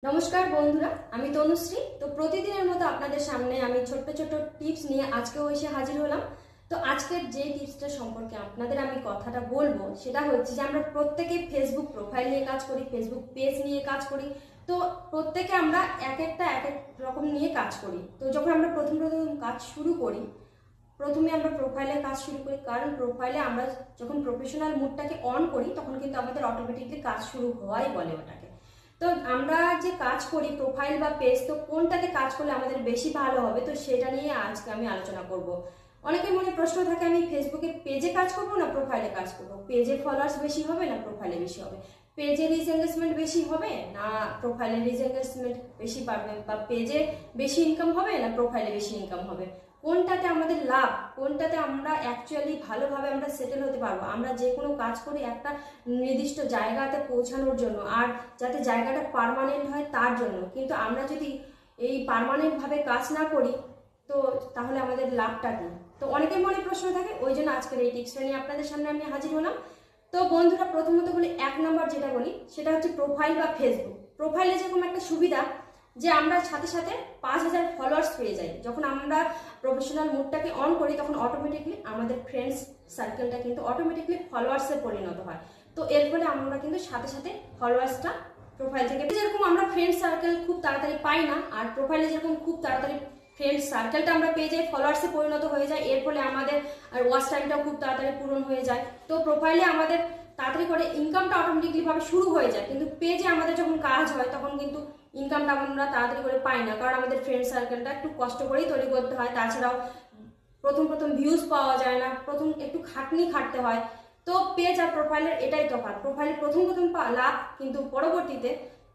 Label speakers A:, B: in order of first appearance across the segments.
A: নমস্কার বন্ধুরা, আমি তনুশ্রী। তো প্রতিদিনের মতো আপনাদের সামনে আমি ছোট্ট ছোট্ট টিপস নিয়ে আজকেও এসে হাজির হলাম। তো আজকের যে টিপসটা সম্পর্কে আপনাদের আমি কথাটা বলবো সেটা হচ্ছে যে আমরা প্রত্যেকে ফেসবুক প্রোফাইল নিয়ে কাজ করি, ফেসবুক পেজ নিয়ে কাজ করি। তো প্রত্যেকে আমরা এক এক রকম নিয়ে কাজ করি। তো যখন আমরা প্রথম কাজ শুরু করি, প্রথমে আমরা প্রোফাইলে কাজ শুরু করি, কারণ প্রোফাইলে আমরা যখন প্রফেশনাল মুডটাকে অন করি তখন কিন্তু আমাদের অটোমেটিকলি কাজ শুরু হওয়াই বলে ওটাকে। তো আমরা যে কাজ করি প্রোফাইল বা পেজ, তো কোনটাতে কাজ করলে আমাদের বেশি ভালো হবে, তো সেটা নিয়ে আজকে আমি আলোচনা করব। অনেকের মনে প্রশ্ন থাকে, আমি ফেসবুকে পেজে কাজ করব না প্রোফাইলে কাজ করব, পেজে ফলোয়ার্স বেশি হবে না প্রোফাইলে বেশি হবে, পেজে রিচ এঙ্গেজমেন্ট বেশি হবে না প্রোফাইলে রিচ এঙ্গেজমেন্ট বেশি পাবে, বা পেজে বেশি ইনকাম হবে না প্রোফাইলে বেশি ইনকাম হবে, কোনটাতে আমাদের লাভ, কোনটাতে আমরা অ্যাকচুয়ালি ভালোভাবে আমরা সেটেল হতে পারবো। আমরা যে কোনো কাজ করি একটা নির্দিষ্ট জায়গাতে পৌঁছানোর জন্য, আর যাতে জায়গাটা পার্মানেন্ট হয় তার জন্য। কিন্তু আমরা যদি এই পার্মানেন্টভাবে কাজ না করি তো তাহলে আমাদের লাভটা কি? তো অনেকের মনে প্রশ্ন থাকে, ওই জন্য আজকের এই টিপসটা নিয়ে আপনাদের সামনে আমি হাজির হলাম। তো বন্ধুরা, প্রথমত বলি, 1 নম্বর যেটা বলি সেটা হচ্ছে প্রোফাইল বা ফেসবুক। প্রোফাইলে যেরকম একটা সুবিধা যে আমরা সাথে সাথে 5000 ফলোয়ার্স পেয়ে যাই। যখন আমরা প্রফেশনাল মুডটাকে অন করি তখন অটোমেটিকলি আমাদের ফ্রেন্ডস সার্কেলটা কিন্তু অটোমেটিকলি ফলোয়ার্সে পরিণত হয়। তো এর ফলে আমরা কিন্তু সাথে সাথে ফলোয়ার্সটা প্রোফাইল থেকে, যেরকম আমরা ফ্রেন্ড সার্কেল খুব তাড়াতাড়ি পাই না, আর প্রোফাইলে যেরকম খুব তাড়াতাড়ি ফ্রেন্ড সার্কেলটা আমরা পেয়ে যাই, ফলোয়ার্সে পরিণত হয়ে যায়, এর ফলে আমাদের আর ওয়াচ টাইমটাও খুব তাড়াতাড়ি পূরণ হয়ে যায়। তো প্রোফাইলে আমাদের তাড়াতাড়ি করে ইনকামটা অটোমেটিকলি ভাবে শুরু হয়ে যায়, কিন্তু পেজে আমাদের যখন কাজ হয় তখন কিন্তু ইনকামটা আমরা তাড়াতাড়ি করে পাই না, কারণ আমাদের ফ্রেন্ড সার্কেলটা একটু কষ্ট করেই তৈরি করতে হয়। তাছাড়াও প্রথম ভিউজ পাওয়া যায় না, প্রথম একটু খাটতে হয়। তো পেজ আর প্রোফাইলের এটাই তফাৎ। প্রোফাইলে প্রথম লাভ, কিন্তু পরবর্তীতে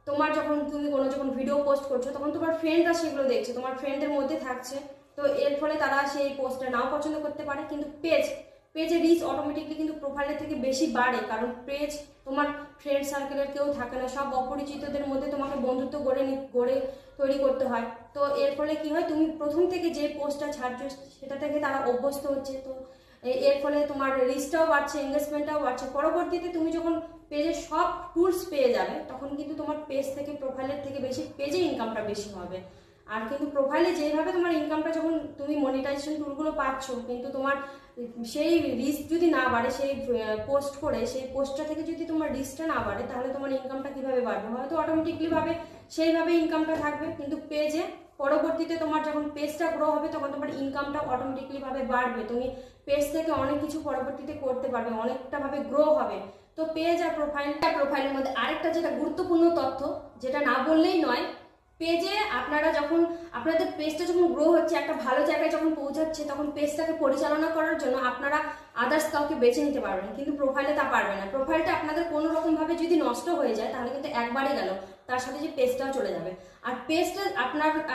A: তোমার তুমি যখন ভিডিও পোস্ট করছো তখন তোমার ফ্রেন্ডরা সেগুলো দেখছে, তোমার ফ্রেন্ডের মধ্যে থাকছে। তো এর ফলে তারা সেই পোস্টটা নাও পছন্দ করতে পারে। কিন্তু পেজে রিচ অটোমেটিকলি কিন্তু প্রোফাইলের থেকে বেশি বাড়ে, কারণ পেজ তোমার ফ্রেন্ড সার্কেলের কেউ থাকে না, সব অপরিচিতদের মধ্যে তোমাকে বন্ধুত্ব গড়ে তৈরি করতে হয়। তো এর ফলে কি হয়, তুমি প্রথম থেকে যে পোস্টটা ছাড়ছো সেটা থেকে তারা অভ্যস্ত হচ্ছে। তো এর ফলে তোমার রিচটাও বাড়ছে, এঙ্গেজমেন্টটাও বাড়ছে। পরবর্তীতে তুমি যখন পেজের সব টুলস পেয়ে যাবে তখন কিন্তু তোমার পেজ থেকে প্রোফাইলের থেকে বেশি পেজে ইনকামটা বেশি হবে। আর কিন্তু প্রোফাইলে যেভাবে তোমার ইনকামটা, যখন তুমি মনিটাইজেশন টুলগুলো পাচ্ছ, কিন্তু তোমার সেই রিচ যদি না বাড়ে, সেই পোস্ট করে সেই পোস্টটা থেকে যদি তোমার রিচটা না বাড়ে, তাহলে তোমার ইনকামটা কিভাবে বাড়বে? হয়তো অটোমেটিকলি ভাবে সেইভাবে ইনকামটা থাকবে, কিন্তু পেজে পরবর্তীতে তোমার যখন পেজটা গ্রো হবে তখন তোমার ইনকামটা অটোমেটিকলি ভাবে বাড়বে। পেজ থেকে অনেক কিছু পরবর্তীতে করতে পারবে, অনেকটা ভাবে গ্রো হবে। তো পেজ আর প্রোফাইলের মধ্যে আরেকটা যেটা গুরুত্বপূর্ণ তথ্য, যেটা না বললেই নয়, পেজে আপনারা যখন আপনাদের পেজটা যখন গ্রো হচ্ছে, একটা ভালো জায়গায় যখন পৌঁছাচ্ছে, তখন পেজটাকে পরিচালনা করার জন্য আপনারা আদার্স কাউকে বেছে নিতে পারবেন, কিন্তু প্রোফাইলে তা পারবে না। প্রোফাইলটা আপনাদের কোনো রকম ভাবে যদি নষ্ট হয়ে যায় তাহলে কিন্তু একবারই গেল, তার সাথে যে পেজটাও চলে যাবে। আর পেজটা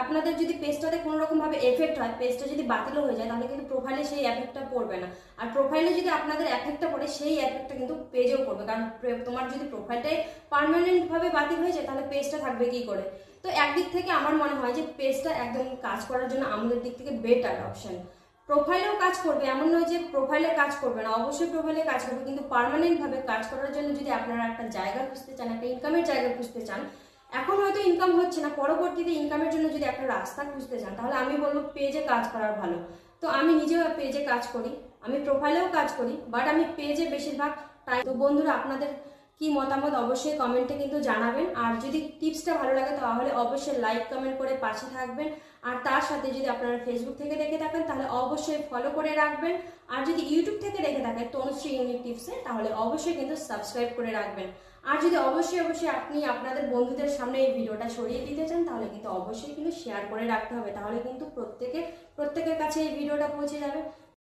A: আপনাদের যদি পেজটাতে কোনো রকম ভাবে এফেক্ট হয়, পেজটা যদি বাতিলও হয়ে যায়, তাহলে কিন্তু প্রোফাইলে সেই এফেক্টটা পড়বে না। আর প্রোফাইলে যদি আপনাদের এফেক্টটা পড়ে, সেই এফেক্টটা কিন্তু পেজেও পড়বে, কারণ তোমার যদি প্রোফাইলটাই পার্মানেন্ট ভাবে বাতিল হয়ে যায় তাহলে পেজটা থাকবে কি করে? তো একদিক থেকে আমার মনে হয় যে পেজটা একদম কাজ করার জন্য আমাদের দিক থেকে বেটার অপশন। প্রোফাইলেও কাজ করবে, এমন নয় যে প্রোফাইলে কাজ করবে না, অবশ্যই প্রোফাইলে কাজ করবে, কিন্তু পার্মানেন্ট ভাবে কাজ করার জন্য যদি আপনারা একটা জায়গা খুঁজতে চান, একটা ইনকামের জায়গা খুঁজতে চান, এখন হয়তো ইনকাম হচ্ছে না, পরবর্তীতে ইনকামের জন্য যদি একটা রাস্তা খুঁজতে চান, তাহলে আমি বলবো পেজে কাজ করার ভালো। তো আমি নিজেও পেজে কাজ করি, আমি প্রোফাইলেও কাজ করি, বাট আমি পেজে বেশিরভাগ টাইম। তো বন্ধুরা, আপনাদের কি মতামত অবশ্যই কমেন্টে কিন্তু জানাবেন। আর যদি টিপসটা ভালো লাগে তাহলে অবশ্যই লাইক কমেন্ট করে পাশে থাকবেন। আর তার সাথে যদি আপনারা ফেসবুক থেকে দেখে থাকেন তাহলে অবশ্যই ফলো করে রাখবেন। আর যদি ইউটিউব থেকে দেখে থাকেন তনুশ্রী ইউনিক টিপসে, তাহলে অবশ্যই কিন্তু সাবস্ক্রাইব করে রাখবেন। আর যদি অবশ্যই আপনি আপনাদের বন্ধুদের সামনে এই ভিডিওটা ছড়িয়ে দিতে চান, তাহলে কিন্তু অবশ্যই কিন্তু শেয়ার করে রাখতে হবে, তাহলে কিন্তু প্রত্যেকের কাছে এই ভিডিওটা পৌঁছে যাবে।